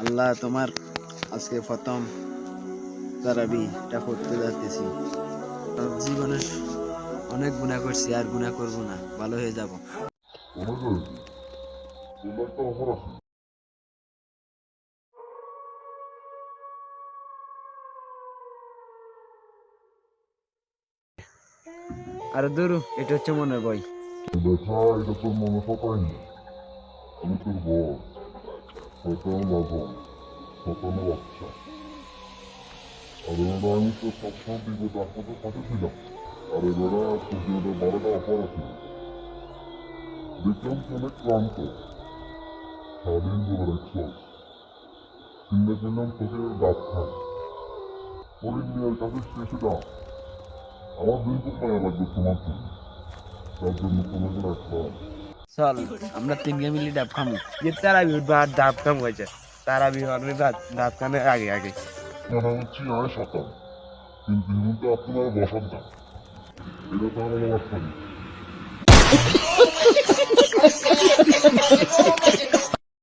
আল্লাহ তোমার আজকে প্রথম তারাবিটা করতে যাচ্তেছি। জীবনে অনেক গুনাহ করছি, আর গুনাহ করব না, ভালো হয়ে যাব। আর ধরু এটা হচ্ছে মনের বই। দেখা এটা তোর মনে পাইনি। আমি তোর বস, শয়তান লাভন, শয়তানের বাচ্চা। আর এবার আমি তোর সবসময় বিপদ আপদে পাশে ছিলাম। আর এবার তোর বিপদের 12টা অফার আছে। দেখলাম তুই অনেক ক্লান্ত, সারাদিন ধরে রাখছস। চিন্তা করলাম তোকে ডাব খাই। পরে মেয়ের কাছে শেষে ডাব। আমার দিন খুব মায়া লাগবে তোমার জন্য, তার জন্য তোমাকে রাখলাম। চল আমরা তিনকে মিলে ডাব খামু। যে তারাবি উঠবা আর ডাব কাম হয়েছে, তারাবি হবে ডাব কামের আগে আগে। মনে হচ্ছে আমি শতান, কিন্তু হিমন্ত আপনার বসন্ত, এটা তো আমার অবস্থা নেই।